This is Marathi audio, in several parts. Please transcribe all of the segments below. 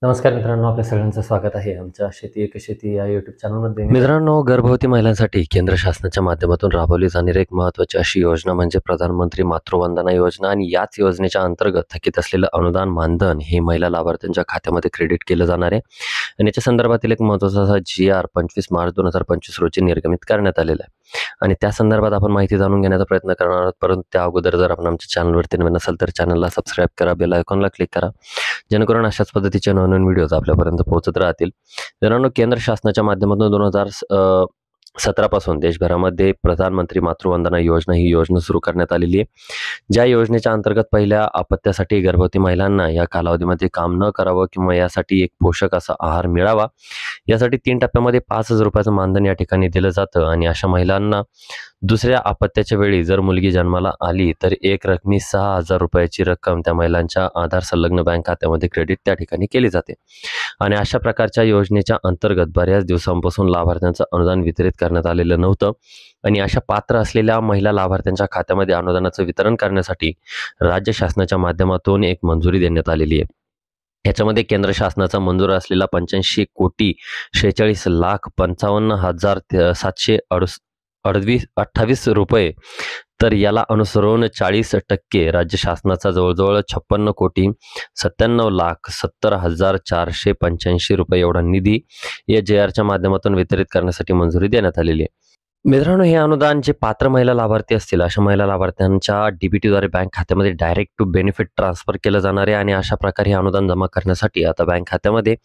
नमस्कार मित्रांनो, आपल्या सगळ्यांचं स्वागत आहे आमच्या शेती एक शेती या यूट्यूब चॅनलमध्ये. मित्रांनो, गर्भवती महिलांसाठी केंद्र शासनाच्या माध्यमातून राबवली जाणारी एक महत्त्वाची अशी योजना म्हणजे प्रधानमंत्री मातृवंदना योजना. आणि याच योजनेच्या अंतर्गत थकीत असलेलं अनुदान मानधन हे महिला लाभार्थ्यांच्या खात्यामध्ये क्रेडिट केलं जाणार आहे. आणि याच्या संदर्भातील एक महत्त्वाचा GR 25 मार्च 2025 रोजी निर्गमित करण्यात आलेला आहे. आणि त्या संदर्भात आपण माहिती जाणून घेण्याचा प्रयत्न करणार आहोत. परंतु त्या अगोदर जर आपण आमच्या चॅनलवरती नवीन असाल तर चॅनलला सबस्क्राईब करा, बेल आयकॉनला क्लिक करा, जेणेकरून अशाच पद्धतीचे नवनवीन व्हिडिओज आपल्यापर्यंत पोहोचत राहतील. मित्रांनो, केंद्र शासनाच्या माध्यमातून 2017 पासून देशभरामध्ये प्रधानमंत्री मातृवंदना योजना ही योजना सुरू करण्यात आलेली आहे. ज्या योजनेच्या अंतर्गत पहिल्या अपत्यासाठी गर्भवती महिलांना या कालावधीमध्ये काम न करावं किंवा यासाठी एक पोषक असा आहार मिळावा, यासाठी 3 टप्प्यामध्ये 5,000 रुपयाचं मानधन या ठिकाणी दिलं जातं. आणि अशा महिलांना दुसऱ्या अपत्याच्या वेळी जर मुलगी जन्माला आली तर एक रकमी 6,000 रुपयाची रक्कम त्या महिलांच्या आधार संलग्न बँक खात्यामध्ये क्रेडिट त्या ठिकाणी केली जाते. आणि अशा प्रकारच्या योजनेच्या अंतर्गत बऱ्याच दिवसांपासून लाभार्थ्यांचं अनुदान वितरित करण्यात आलेलं नव्हतं. आणि अशा पात्र असलेल्या महिला लाभार्थ्यांच्या खात्यामध्ये अनुदानाचं वितरण करण्यासाठी राज्य शासनाच्या माध्यमातून एक मंजुरी देण्यात आलेली आहे. याच्यामध्ये केंद्र शासनाचा मंजूर असलेला 85,55,56,728 रुपये, तर याला अनुसरून 40% राज्य शासनाचा जवळजवळ 56,97,70,485 रुपये एवढा निधी या JRच्या माध्यमातून वितरित करण्यासाठी मंजुरी देण्यात आलेली आहे. मित्रांनो, हे अनुदान जे पात्र महिला लाभार्थी असतील अशा महिला लाभार्थ्यांच्या DBTद्वारे बँक खात्यामध्ये डायरेक्ट टू बेनिफिट ट्रान्सफर केलं जाणार आहे. आणि अशा प्रकारे हे अनुदान जमा करण्यासाठी आता बँक खात्यामध्ये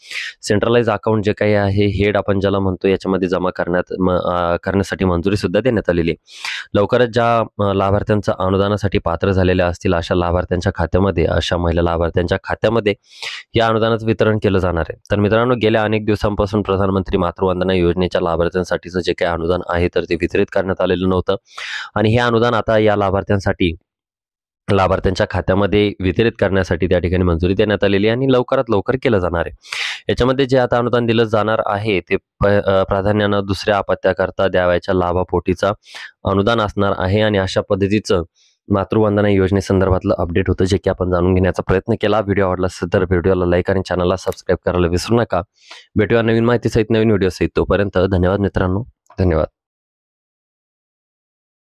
सेंट्रलाइज अकाउंट जे काही आहे, हेड आपण ज्याला म्हणतो, याच्यामध्ये जमा करण्यासाठी मंजुरी सुद्धा देण्यात आलेली आहे. लवकरच ज्या लाभार्थ्यांचा अनुदानासाठी पात्र झालेल्या असतील अशा लाभार्थ्यांच्या खात्यामध्ये, अशा महिला लाभार्थ्यांच्या खात्यामध्ये या अनुदानाचं वितरण केलं जाणार आहे. तर मित्रांनो, गेल्या अनेक दिवसांपासून प्रधानमंत्री मातृवंदना योजनेच्या लाभार्थ्यांसाठीचं जे काही अनुदान आहे तर ते वितरित करण्यात आलेलं नव्हतं. आणि हे अनुदान आता या लाभार्थ्यांच्या खात्यामध्ये वितरित करण्यासाठी त्या ठिकाणी मंजुरी देण्यात आलेली आहे आणि लवकरात लवकर केलं जाणार आहे. याच्यामध्ये जे आता अनुदान दिलं जाणार आहे ते प्राधान्यानं दुसऱ्या अपत्याकरता द्यावयाच्या लाभापोटीचा अनुदान असणार आहे. आणि अशा पद्धतीचं मातृवंदना योजनेसंदर्भातलं अपडेट होतं, जे की आपण जाणून घेण्याचा प्रयत्न केला. व्हिडिओ आवडला असेल तर व्हिडिओला लाईक आणि चॅनलला सबस्क्राईब करायला विसरू नका. भेटूया नवीन माहितीसहित, नवीन व्हिडिओ सहित. तोपर्यंत धन्यवाद मित्रांनो, धन्यवाद.